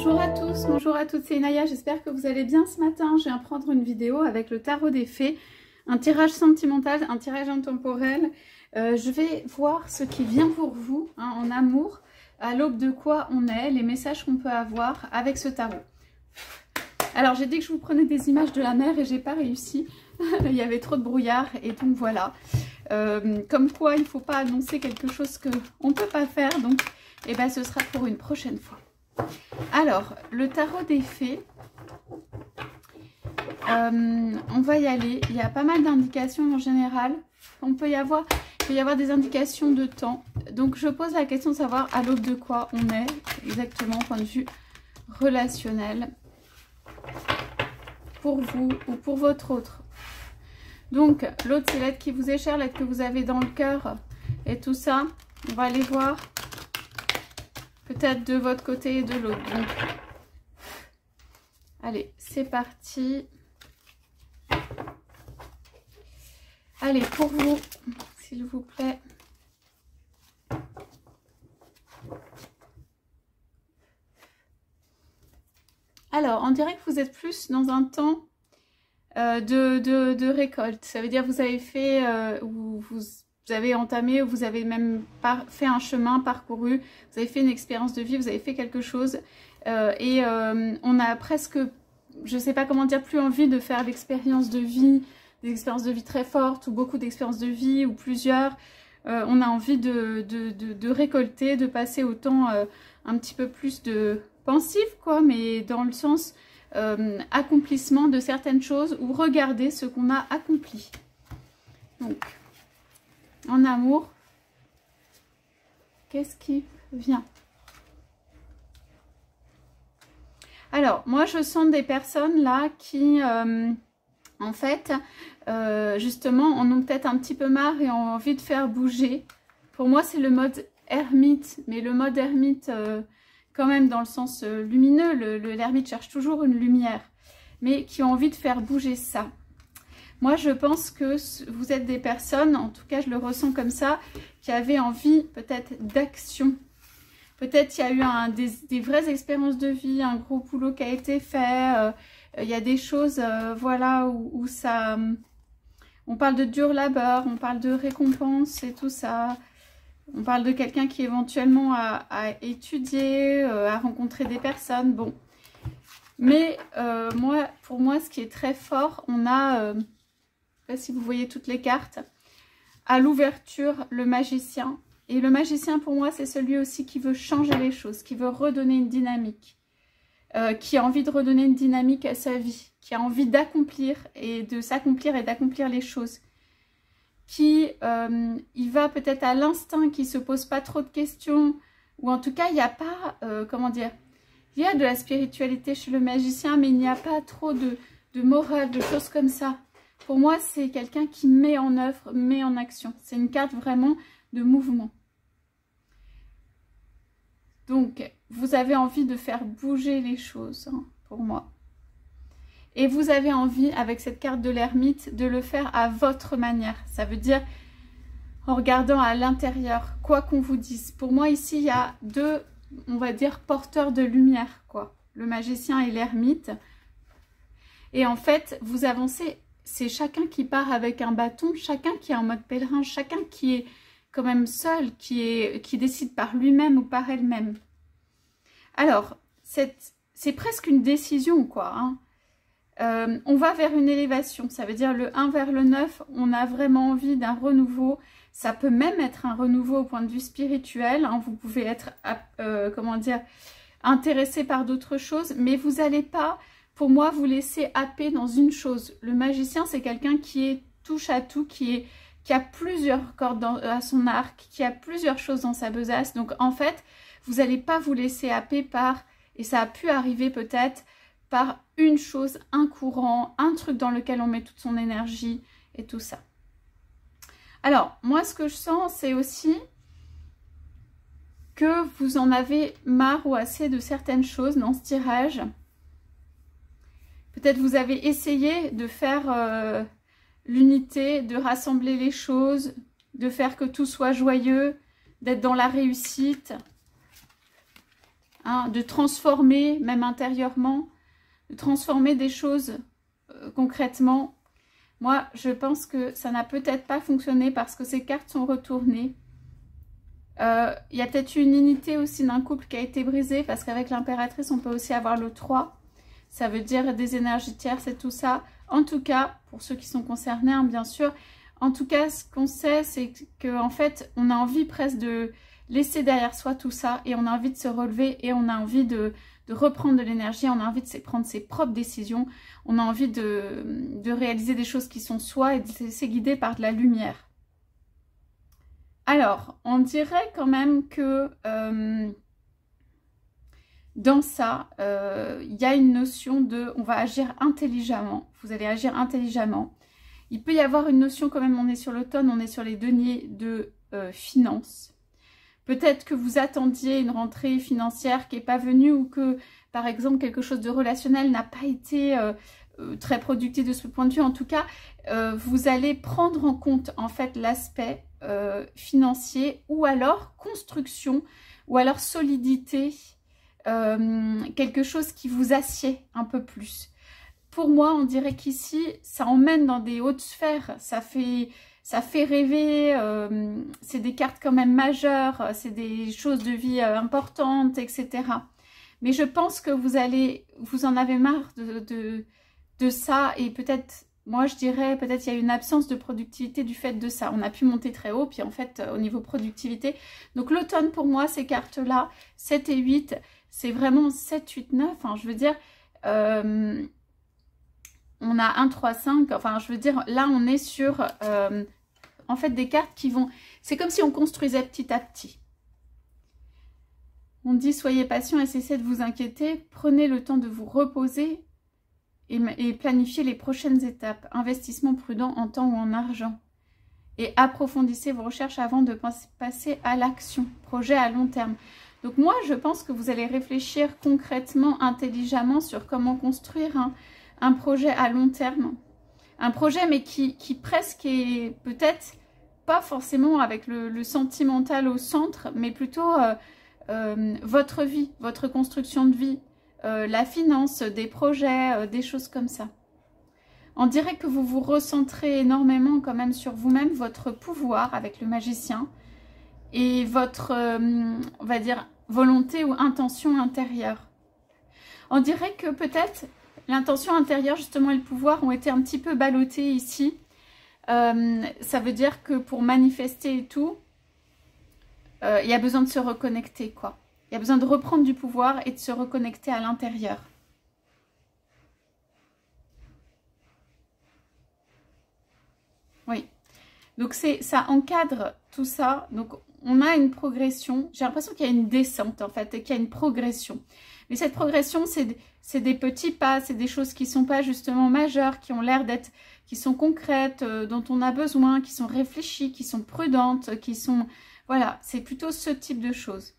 Bonjour à tous, bonjour à toutes, c'est Inaya, j'espère que vous allez bien ce matin. Je viens prendre une vidéo avec le tarot des fées, un tirage sentimental, un tirage intemporel. Je vais voir ce qui vient pour vous en amour, à l'aube de quoi on est, les messages qu'on peut avoir avec ce tarot. Alors j'ai dit que je vous prenais des images de la mer et j'ai pas réussi, il y avait trop de brouillard et donc voilà. Comme quoi il ne faut pas annoncer quelque chose qu'on ne peut pas faire, donc eh ben, ce sera pour une prochaine fois. Alors, le tarot des fées, on va y aller. Il y a pas mal d'indications en général. Il peut y avoir des indications de temps. Donc, je pose la question de savoir à l'aube de quoi on est exactement, point de vue relationnel, pour vous ou pour votre autre. Donc, l'autre, c'est l'être qui vous est cher, l'être que vous avez dans le cœur et tout ça. On va aller voir. Peut-être de votre côté et de l'autre. Donc, allez, c'est parti. Allez, pour vous, s'il vous plaît. Alors, on dirait que vous êtes plus dans un temps de récolte. Ça veut dire que vous avez fait, vous avez entamé, ou vous avez même fait un chemin parcouru, vous avez fait une expérience de vie, vous avez fait quelque chose on a presque, je ne sais pas comment dire, plus envie de faire l'expérience de vie, des expériences de vie très fortes ou beaucoup d'expériences de vie ou plusieurs. On a envie de récolter, de passer au temps un petit peu plus de pensif, quoi, mais dans le sens accomplissement de certaines choses ou regarder ce qu'on a accompli. Donc, en amour, qu'est-ce qui vient? Alors, moi, je sens des personnes là qui, en fait, justement, en ont peut-être un petit peu marre et ont envie de faire bouger. Pour moi, c'est le mode ermite, mais le mode ermite, quand même dans le sens lumineux, l'ermite cherche toujours une lumière, mais qui ont envie de faire bouger ça. Moi, je pense que vous êtes des personnes, en tout cas, je le ressens comme ça, qui avaient envie peut-être d'action. Peut-être il y a eu des vraies expériences de vie, un gros boulot qui a été fait. Il y a des choses, voilà, où ça... on parle de dur labeur, on parle de récompense et tout ça. On parle de quelqu'un qui éventuellement a étudié, a rencontré des personnes, bon. Mais pour moi, ce qui est très fort, on a... je ne sais pas si vous voyez toutes les cartes. À l'ouverture, le magicien. Et le magicien, pour moi, c'est celui aussi qui veut changer les choses, qui veut redonner une dynamique. Qui a envie de redonner une dynamique à sa vie. Qui a envie d'accomplir et de s'accomplir et d'accomplir les choses. Qui, il va peut-être à l'instinct, qui ne se pose pas trop de questions. Ou en tout cas, il n'y a pas, comment dire... Il y a de la spiritualité chez le magicien, mais il n'y a pas trop de morale, de choses comme ça. Pour moi, c'est quelqu'un qui met en œuvre, met en action. C'est une carte vraiment de mouvement. Donc, vous avez envie de faire bouger les choses, pour moi. Et vous avez envie, avec cette carte de l'ermite, de le faire à votre manière. Ça veut dire, en regardant à l'intérieur, quoi qu'on vous dise. Pour moi, ici, il y a deux, on va dire, porteurs de lumière, quoi. Le magicien et l'ermite. Et en fait, vous avancez... C'est chacun qui part avec un bâton, chacun qui est en mode pèlerin, chacun qui est quand même seul, qui décide par lui-même ou par elle-même. Alors, c'est presque une décision, quoi. On va vers une élévation, ça veut dire le 1 vers le 9, on a vraiment envie d'un renouveau. Ça peut même être un renouveau au point de vue spirituel. Vous pouvez être, comment dire, intéressé par d'autres choses, mais vous n'allez pas... Pour moi, vous laissez happer dans une chose. Le magicien, c'est quelqu'un qui est touche à tout, qui a plusieurs cordes à son arc, qui a plusieurs choses dans sa besace. Donc, en fait, vous n'allez pas vous laisser happer par, et ça a pu arriver peut-être, par une chose, un courant, un truc dans lequel on met toute son énergie et tout ça. Alors, moi, ce que je sens, c'est aussi que vous en avez marre ou assez de certaines choses dans ce tirage. Peut-être vous avez essayé de faire l'unité, de rassembler les choses, de faire que tout soit joyeux, d'être dans la réussite. hein, de transformer, même intérieurement, de transformer des choses concrètement. Moi, je pense que ça n'a peut-être pas fonctionné parce que ces cartes sont retournées. Il y a peut-être eu une unité aussi d'un couple qui a été brisé parce qu'avec l'impératrice, on peut aussi avoir le 3. Ça veut dire des énergies tierces et tout ça. En tout cas, pour ceux qui sont concernés, hein, bien sûr. En tout cas, ce qu'on sait, c'est qu'en fait, on a envie presque de laisser derrière soi tout ça et on a envie de se relever et on a envie de reprendre de l'énergie, on a envie de prendre ses propres décisions, on a envie de réaliser des choses qui sont soi et de se laisser guider par de la lumière. Alors, on dirait quand même que dans ça, il y a une notion de on va agir intelligemment, vous allez agir intelligemment. Il peut y avoir une notion quand même, on est sur l'automne, on est sur les deniers de finances. Peut-être que vous attendiez une rentrée financière qui n'est pas venue ou que, par exemple, quelque chose de relationnel n'a pas été très productif de ce point de vue. En tout cas, vous allez prendre en compte en fait l'aspect financier ou alors construction ou alors solidité, quelque chose qui vous assied un peu plus. Pour moi, on dirait qu'ici, ça emmène dans des hautes sphères, ça fait rêver, c'est des cartes quand même majeures, c'est des choses de vie importantes, etc. Mais je pense que vous en avez marre de ça et peut-être, moi je dirais, peut-être il y a une absence de productivité du fait de ça. On a pu monter très haut, puis en fait, au niveau productivité. Donc l'automne pour moi, ces cartes-là, 7 et 8, c'est vraiment 7, 8, 9, hein, je veux dire... on a 1, 3, 5, enfin je veux dire, là on est sur en fait des cartes qui vont... C'est comme si on construisait petit à petit. On dit soyez patient et cessez de vous inquiéter, prenez le temps de vous reposer et planifiez les prochaines étapes. Investissement prudent en temps ou en argent. Et approfondissez vos recherches avant de passer à l'action. Projet à long terme. Donc moi je pense que vous allez réfléchir concrètement, intelligemment sur comment construire un projet à long terme. Un projet mais qui presque est peut-être pas forcément avec le sentimental au centre, mais plutôt votre vie, votre construction de vie, la finance, des projets, des choses comme ça. On dirait que vous vous recentrez énormément quand même sur vous-même, votre pouvoir avec le magicien et votre, on va dire, volonté ou intention intérieure. On dirait que peut-être l'intention intérieure justement et le pouvoir ont été un petit peu ballottés ici. Ça veut dire que pour manifester et tout, il y a besoin de se reconnecter, quoi. Il y a besoin de reprendre du pouvoir et de se reconnecter à l'intérieur. Oui. Donc ça encadre tout ça. Donc on a une progression. J'ai l'impression qu'il y a une descente en fait et qu'il y a une progression. Mais cette progression, c'est des petits pas, c'est des choses qui ne sont pas justement majeures, qui ont l'air d'être, qui sont concrètes, dont on a besoin, qui sont réfléchies, qui sont prudentes, qui sont... Voilà, c'est plutôt ce type de choses.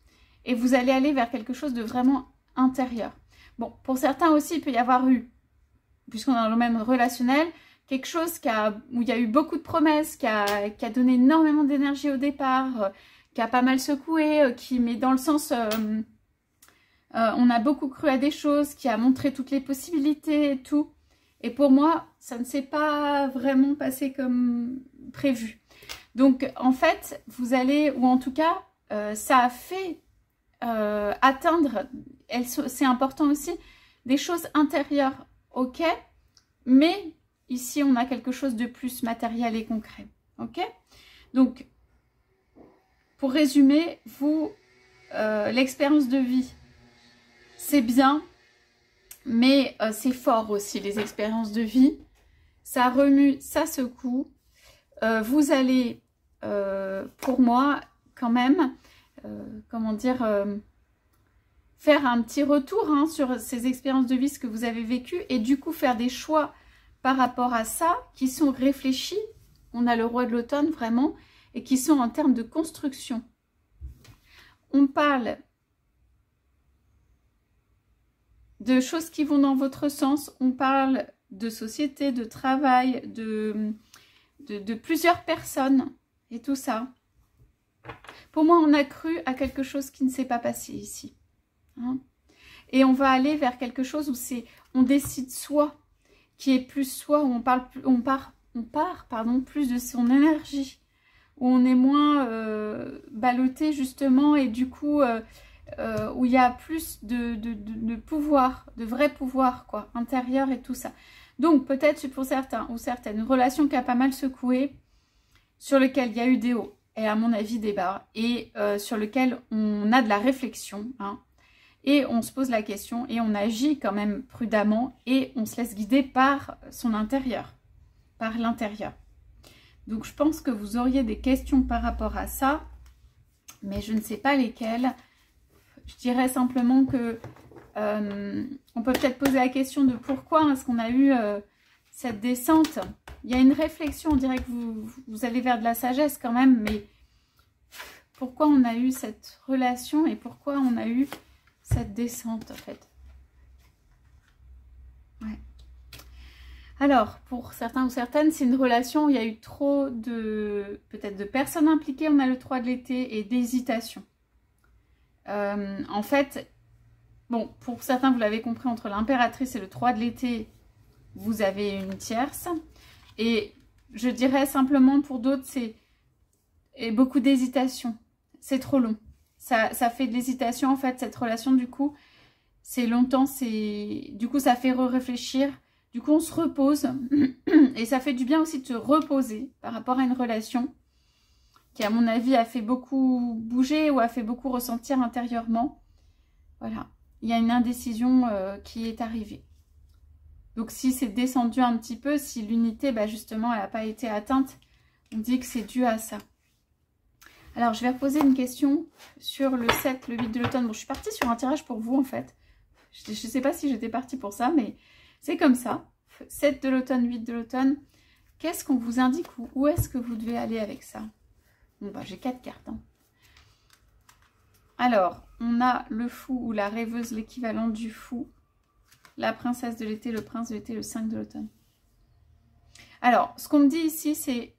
Et vous allez aller vers quelque chose de vraiment intérieur. Bon, pour certains aussi, il peut y avoir eu, puisqu'on est dans le domaine relationnel, quelque chose où il y a eu beaucoup de promesses, qui a donné énormément d'énergie au départ, qui a pas mal secoué, qui met dans le sens... on a beaucoup cru à des choses, qui a montré toutes les possibilités et tout. Et pour moi, ça ne s'est pas vraiment passé comme prévu. Donc, en fait, vous allez, ou en tout cas, ça a fait atteindre, c'est important aussi, des choses intérieures, ok? Mais ici, on a quelque chose de plus matériel et concret, ok? Donc, pour résumer, vous, l'expérience de vie, c'est bien, mais c'est fort aussi, les expériences de vie. Ça remue, ça secoue. Vous allez, pour moi, quand même, comment dire, faire un petit retour sur ces expériences de vie, ce que vous avez vécu, et du coup faire des choix par rapport à ça, qui sont réfléchis. On a le roi de l'automne, vraiment, et qui sont en termes de construction. On parle de choses qui vont dans votre sens, on parle de société, de travail, de plusieurs personnes et tout ça. Pour moi, on a cru à quelque chose qui ne s'est pas passé ici. Hein. Et on va aller vers quelque chose où on décide soi, qui est plus soi, où on part plus de son énergie, où on est moins ballotté justement, et du coup où il y a plus de pouvoir, de vrai pouvoir quoi, intérieur et tout ça. Donc peut-être pour certains ou certaines, une relation qui a pas mal secoué, sur lequel il y a eu des hauts et à mon avis des bas, et sur lequel on a de la réflexion, hein. Et on se pose la question et on agit quand même prudemment et on se laisse guider par son intérieur, par l'intérieur. Donc je pense que vous auriez des questions par rapport à ça, mais je ne sais pas lesquelles. Je dirais simplement que on peut peut-être poser la question de pourquoi est-ce qu'on a eu cette descente. Il y a une réflexion, on dirait que vous allez vers de la sagesse quand même, mais pourquoi on a eu cette relation et pourquoi on a eu cette descente en fait. Ouais. Alors, pour certains ou certaines, c'est une relation où il y a eu trop peut-être de personnes impliquées. On a le 3 de l'été et d'hésitation. En fait, bon, pour certains, vous l'avez compris, entre l'impératrice et le 3 de l'été, vous avez une tierce. Et je dirais simplement pour d'autres, c'est beaucoup d'hésitation. C'est trop long. Ça fait de l'hésitation, en fait, cette relation, du coup, c'est longtemps, du coup, ça fait réfléchir. Du coup, on se repose. Et ça fait du bien aussi de se reposer par rapport à une relation qui, à mon avis, a fait beaucoup bouger ou a fait beaucoup ressentir intérieurement. Voilà. Il y a une indécision qui est arrivée. Donc, si c'est descendu un petit peu, si l'unité, bah, justement, elle n'a pas été atteinte, on dit que c'est dû à ça. Alors, je vais reposer une question sur le 7, le 8 de l'automne. Bon, je suis partie sur un tirage pour vous, en fait. Je ne sais pas si j'étais partie pour ça, mais c'est comme ça. 7 de l'automne, 8 de l'automne. Qu'est-ce qu'on vous indique ou où est-ce que vous devez aller avec ça? Bon, bah, j'ai 4 cartes. Hein. Alors, on a le fou ou la rêveuse, l'équivalent du fou. La princesse de l'été, le prince de l'été, le 5 de l'automne. Alors, ce qu'on me dit ici, c'est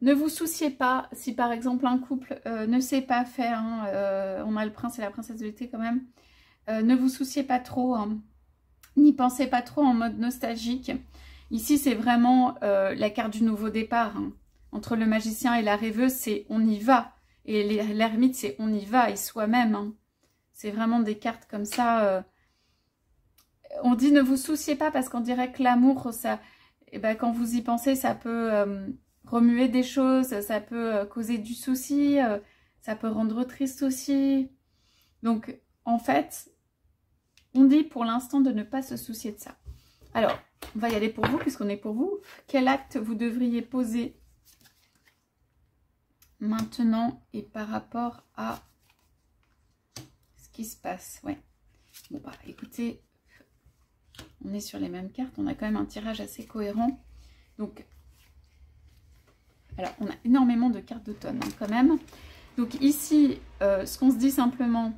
ne vous souciez pas si par exemple un couple ne sait pas faire, hein, on a le prince et la princesse de l'été quand même, ne vous souciez pas trop, hein, n'y pensez pas trop en mode nostalgique. Ici, c'est vraiment la carte du nouveau départ. Hein. Entre le magicien et la rêveuse, c'est on y va. Et l'ermite, c'est on y va et soi-même. Hein. C'est vraiment des cartes comme ça. On dit ne vous souciez pas parce qu'on dirait que l'amour, ça, eh ben, quand vous y pensez, ça peut remuer des choses, ça peut causer du souci, ça peut rendre triste aussi. Donc, en fait, on dit pour l'instant de ne pas se soucier de ça. Alors, on va y aller pour vous, puisqu'on est pour vous. Quel acte vous devriez poser maintenant et par rapport à ce qui se passe? Ouais. Bon, bah, écoutez, on est sur les mêmes cartes. On a quand même un tirage assez cohérent. Donc, alors, on a énormément de cartes d'automne, hein, quand même. Donc, ici, ce qu'on se dit simplement...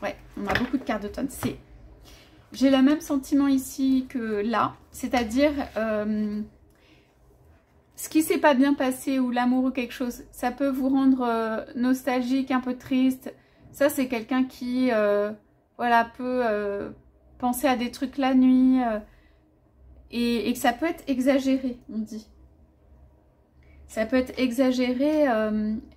Ouais, on a beaucoup de cartes d'automne. J'ai le même sentiment ici que là. C'est-à-dire, ce qui s'est pas bien passé ou l'amour ou quelque chose, ça peut vous rendre nostalgique, un peu triste. Ça, c'est quelqu'un qui, voilà, peut penser à des trucs la nuit et que ça peut être exagéré, on dit. Ça peut être exagéré,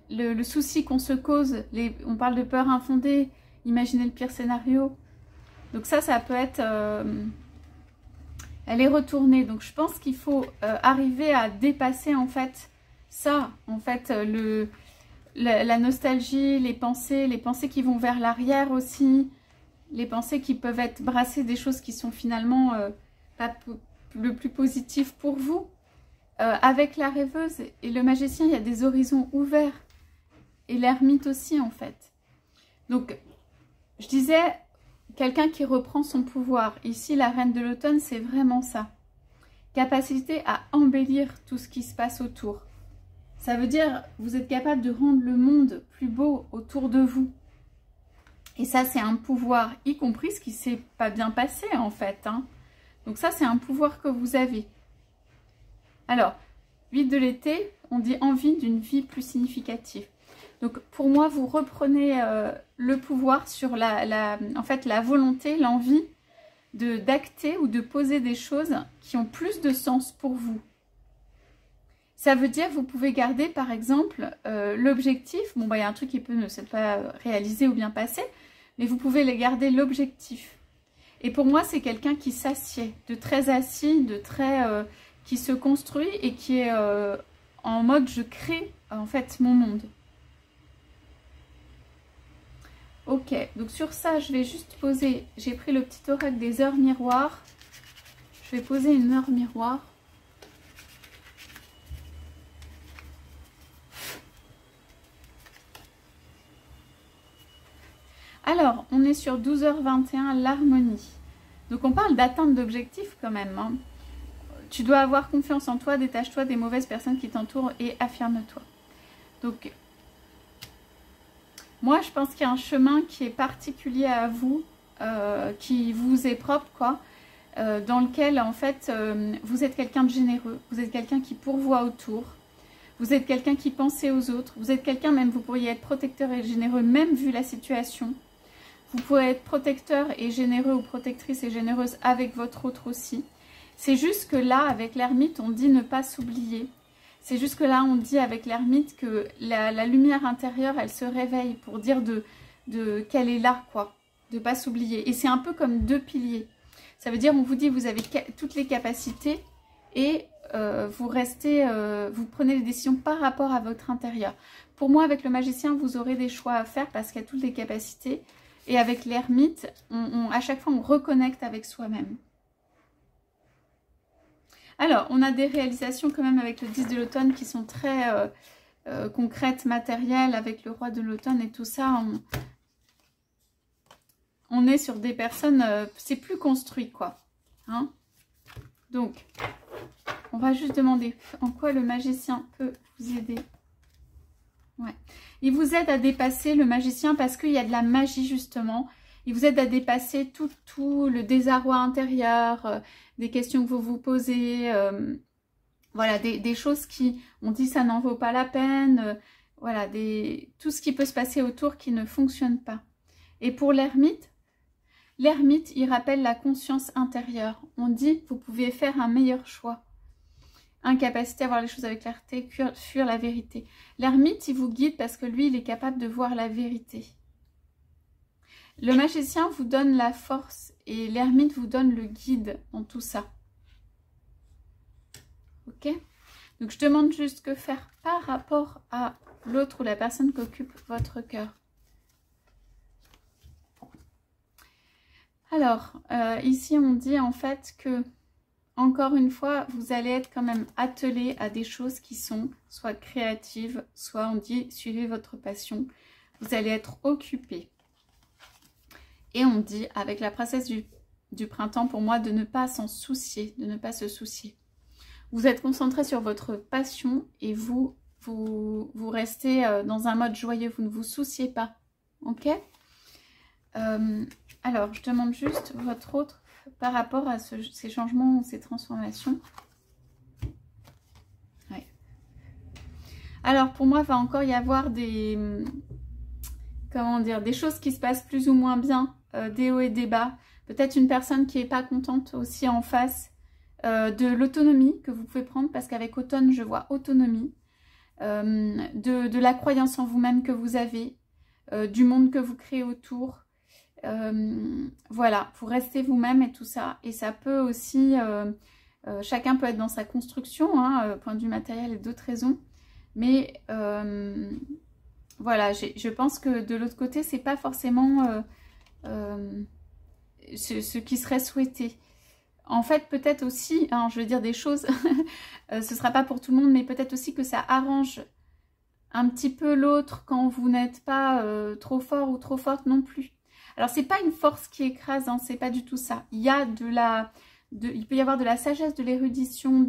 le souci qu'on se cause, on parle de peur infondée, imaginez le pire scénario. Donc ça peut être... elle est retournée. Donc je pense qu'il faut arriver à dépasser en fait ça. En fait, la nostalgie, les pensées qui vont vers l'arrière aussi. Les pensées qui peuvent être brassées des choses qui sont finalement pas le plus positif pour vous. Avec la rêveuse et le magicien, il y a des horizons ouverts. Et l'ermite aussi, en fait. Donc, je disais, quelqu'un qui reprend son pouvoir. Ici, la reine de l'automne, c'est vraiment ça. Capacité à embellir tout ce qui se passe autour. Ça veut dire, vous êtes capable de rendre le monde plus beau autour de vous. Et ça, c'est un pouvoir, y compris ce qui ne s'est pas bien passé, en fait. Hein. Donc ça, c'est un pouvoir que vous avez. Alors, 8 de l'été, on dit envie d'une vie plus significative. Donc pour moi, vous reprenez le pouvoir sur en fait, la volonté, l'envie d'acter ou de poser des choses qui ont plus de sens pour vous. Ça veut dire, vous pouvez garder par exemple l'objectif. Bon, bah, il y a un truc qui peut ne s'être pas réalisé ou bien passé, mais vous pouvez les garder l'objectif. Et pour moi, c'est quelqu'un qui s'assied, de très assis, de très qui se construit et qui est en mode je crée en fait mon monde. Ok, donc sur ça, je vais juste poser, j'ai pris le petit oracle des heures miroirs. Je vais poser une heure miroir. Alors, on est sur 12h21, l'harmonie. Donc on parle d'atteinte d'objectifs quand même. Hein. Tu dois avoir confiance en toi, détache-toi des mauvaises personnes qui t'entourent et affirme-toi. Donc, moi je pense qu'il y a un chemin qui est particulier à vous, qui vous est propre, quoi. Dans lequel en fait vous êtes quelqu'un de généreux, vous êtes quelqu'un qui pourvoit autour, vous êtes quelqu'un qui pense aux autres, vous êtes quelqu'un, même vous pourriez être protecteur et généreux même vu la situation. Vous pouvez être protecteur et généreux ou protectrice et généreuse avec votre autre aussi. C'est juste que là, avec l'ermite, on dit ne pas s'oublier. C'est juste que là, on dit avec l'ermite que la lumière intérieure, elle se réveille pour dire qu'elle est là, quoi. De ne pas s'oublier. Et c'est un peu comme deux piliers. Ça veut dire, on vous dit, vous avez toutes les capacités et vous prenez les décisions par rapport à votre intérieur. Pour moi, avec le magicien, vous aurez des choix à faire parce qu'il y a toutes les capacités. Et avec l'ermite, à chaque fois, on reconnecte avec soi-même. Alors, on a des réalisations quand même avec le 10 de l'automne qui sont très concrètes, matérielles, avec le roi de l'automne et tout ça. On est sur des personnes, c'est plus construit, quoi. Hein? Donc, on va juste demander en quoi le magicien peut vous aider. Ouais. Il vous aide à dépasser le magicien parce qu'il y a de la magie justement. Il vous aide à dépasser tout le désarroi intérieur, des questions que vous vous posez. Voilà, des choses qui, on dit ça n'en vaut pas la peine. Voilà, tout ce qui peut se passer autour qui ne fonctionne pas. Et pour l'ermite, il rappelle la conscience intérieure. On dit vous pouvez faire un meilleur choix. Incapacité à voir les choses avec clarté, fuir la vérité. L'ermite, il vous guide parce que lui, il est capable de voir la vérité. Le magicien vous donne la force et l'ermite vous donne le guide dans tout ça. Ok? Donc, je demande juste que faire par rapport à l'autre ou la personne qui occupe votre cœur. Alors, ici, on dit en fait que encore une fois, vous allez être quand même attelé à des choses qui sont soit créatives, soit on dit suivez votre passion. Vous allez être occupé. Et on dit avec la princesse du printemps pour moi de ne pas s'en soucier, de ne pas se soucier. Vous êtes concentré sur votre passion et vous restez dans un mode joyeux, vous ne vous souciez pas. Ok? Alors, je demande juste votre autre par rapport à ces changements ou ces transformations. Ouais. Alors, pour moi, il va encore y avoir des choses qui se passent plus ou moins bien, des hauts et des bas. Peut-être une personne qui n'est pas contente aussi en face de l'autonomie que vous pouvez prendre, parce qu'avec automne, je vois autonomie, de la croyance en vous-même que vous avez, du monde que vous créez autour. Voilà, vous restez vous-même et tout ça. Et ça peut aussi, chacun peut être dans sa construction, hein, point de vue matériel et d'autres raisons. Mais voilà, je pense que de l'autre côté, c'est pas forcément ce qui serait souhaité. En fait, peut-être aussi, hein, je veux dire des choses, ce sera pas pour tout le monde, mais peut-être aussi que ça arrange un petit peu l'autre quand vous n'êtes pas trop fort ou trop forte non plus. Alors, c'est pas une force qui écrase, hein, c'est pas du tout ça. Il y a il peut y avoir de la sagesse, de l'érudition,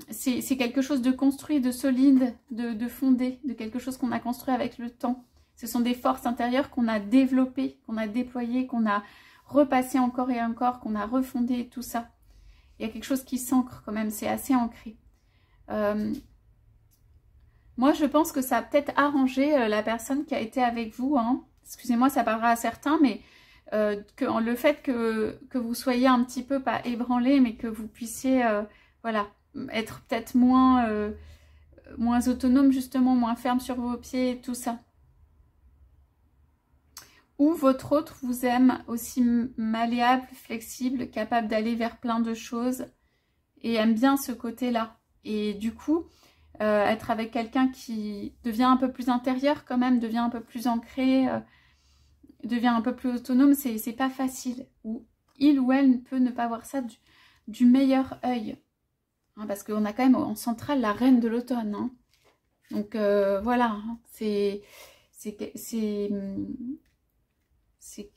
c'est quelque chose de construit, de solide, de fondé, de quelque chose qu'on a construit avec le temps. Ce sont des forces intérieures qu'on a développées, qu'on a déployées, qu'on a repassées encore et encore, qu'on a refondé, tout ça. Il y a quelque chose qui s'ancre quand même, c'est assez ancré. Moi, je pense que ça a peut-être arrangé la personne qui a été avec vous. Hein. Excusez-moi, ça parlera à certains, mais le fait que vous soyez un petit peu, pas ébranlé, mais que vous puissiez, voilà, être peut-être moins autonome, justement, moins ferme sur vos pieds, tout ça. Ou votre autre vous aime aussi malléable, flexible, capable d'aller vers plein de choses et aime bien ce côté-là. Et du coup, être avec quelqu'un qui devient un peu plus intérieur quand même, devient un peu plus ancré, devient un peu plus autonome, c'est pas facile. Ou il ou elle peut ne pas voir ça du meilleur œil. Hein, parce qu'on a quand même en centrale la reine de l'automne. Hein. Donc voilà, hein, c'est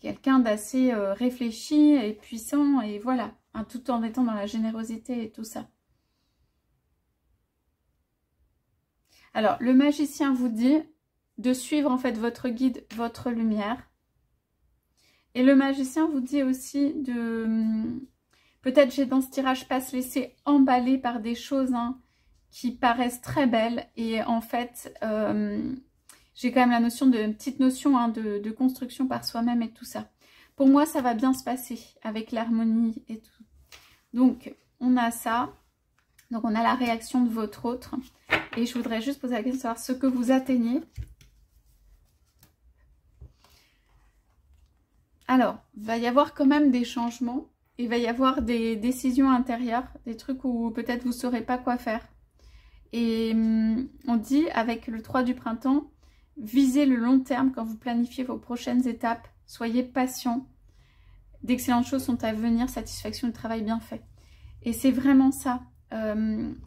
quelqu'un d'assez réfléchi et puissant, et voilà, hein, tout en étant dans la générosité et tout ça. Alors, le magicien vous dit de suivre en fait votre guide, votre lumière. Et le magicien vous dit aussi de... Peut-être j'ai dans ce tirage pas se laisser emballer par des choses hein, qui paraissent très belles. Et en fait, j'ai quand même la notion de, une petite notion hein, de construction par soi-même et tout ça. Pour moi, ça va bien se passer avec l'harmonie et tout. Donc, on a ça. Donc, on a la réaction de votre autre. Et je voudrais juste poser la question de savoir ce que vous atteignez. Alors, il va y avoir quand même des changements. Il va y avoir des décisions intérieures, des trucs où peut-être vous ne saurez pas quoi faire. Et on dit, avec le 3 du printemps, visez le long terme quand vous planifiez vos prochaines étapes. Soyez patient. D'excellentes choses sont à venir, satisfaction du travail bien fait. Et c'est vraiment ça.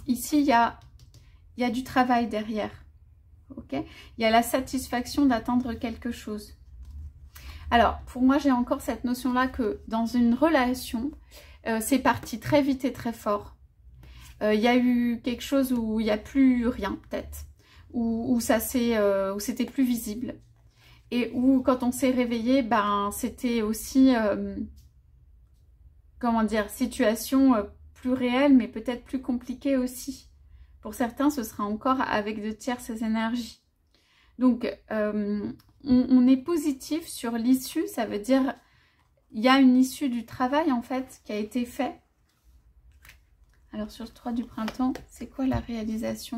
Ici, il y a du travail derrière. Okay, il y a la satisfaction d'atteindre quelque chose. Alors, pour moi, j'ai encore cette notion-là que dans une relation, c'est parti très vite et très fort. Il y a eu quelque chose où il n'y a plus rien, peut-être. Où c'était plus visible. Et où, quand on s'est réveillé, ben, c'était aussi, comment dire, situation plus réelle, mais peut-être plus compliquée aussi. Pour certains, ce sera encore avec de tierces énergies. Donc, on est positif sur l'issue, ça veut dire il y a une issue du travail en fait qui a été fait. Alors sur le 3 du printemps, c'est quoi la réalisation?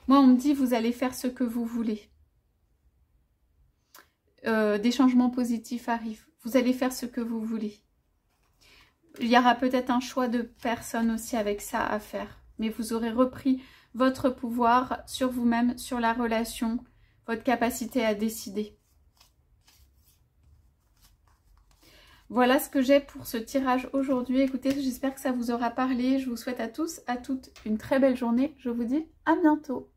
Moi on me dit vous allez faire ce que vous voulez. Des changements positifs arrivent. Vous allez faire ce que vous voulez. Il y aura peut-être un choix de personne aussi avec ça à faire. Mais vous aurez repris votre pouvoir sur vous-même, sur la relation, votre capacité à décider. Voilà ce que j'ai pour ce tirage aujourd'hui. Écoutez, j'espère que ça vous aura parlé. Je vous souhaite à tous, à toutes une très belle journée. Je vous dis à bientôt.